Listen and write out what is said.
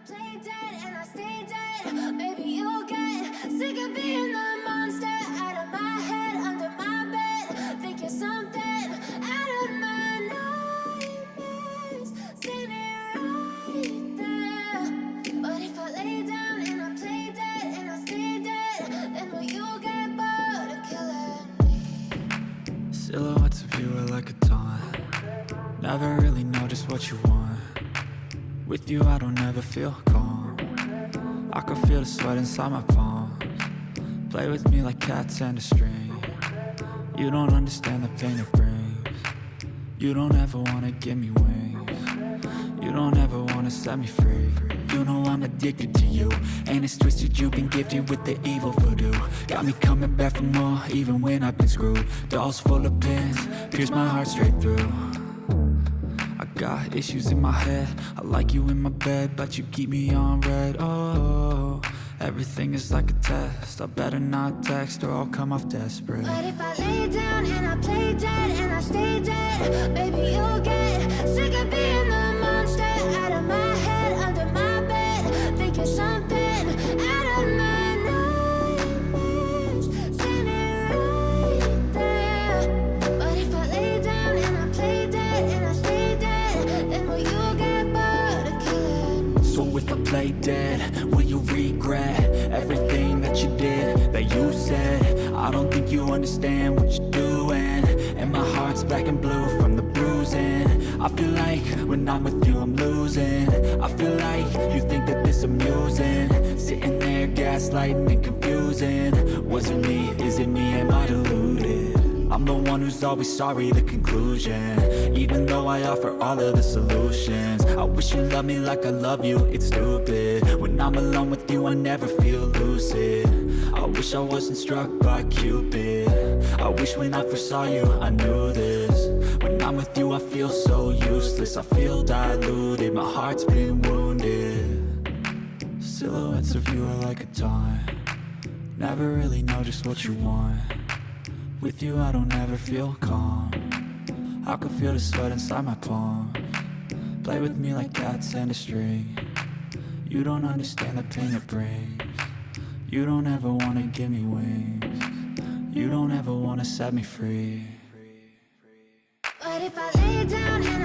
play dead and I stay dead. Maybe you'll get sick of being the monster out of my head, under my bed. Think you're something out of my nightmares, standing right there. But if I lay down and I play dead and I stay dead, then will you get bored of killing me? Silhouettes of you are like a taunt. Never really know just what you want. With you I don't ever feel calm. I can feel the sweat inside my palms. Play with me like cats and a string. You don't understand the pain it brings. You don't ever wanna give me wings. You don't ever wanna set me free. You know I'm addicted to you, and it's twisted, you've been gifted with the evil voodoo. Got me coming back for more, even when I've been screwed. Dolls full of pins, pierce my heart straight through. I got issues in my head, I like you in my bed, but you keep me on red. Oh, everything is like a test, I better not text or I'll come off desperate. But if I lay down and I play dead and I stay dead, baby you'll get sick of being the monster out of my head, under my bed. Think you're something out of my nightmares, standing right there. But if I lay down and I play dead and I stay dead, then will you get bored of killing me? So if I play dead, will you regret everything that you did, that you said? I don't think you understand what you're doing, and my heart's black and blue from the bruising. I feel like when I'm with you I'm losing. I feel like you think that this amusing, sitting there gaslighting and confusing. Was it me? Is it me? Am I deluded? I'm the one who's always sorry, the conclusion. Even though I offer all of the solutions, I wish you loved me like I love you, it's stupid. When I'm alone with you I never feel lucid. I wish I wasn't struck by Cupid. I wish when I first saw you I knew this. When I'm with you I feel so useless, I feel diluted, my heart's been wounded. Silhouettes of you are like a taunt. Never really know just what you want. With you I don't ever feel calm. I can feel the sweat inside my palms. Play with me like cats and a string. You don't understand the pain it brings. You don't ever wanna give me wings. You don't ever wanna set me free. But if I lay down and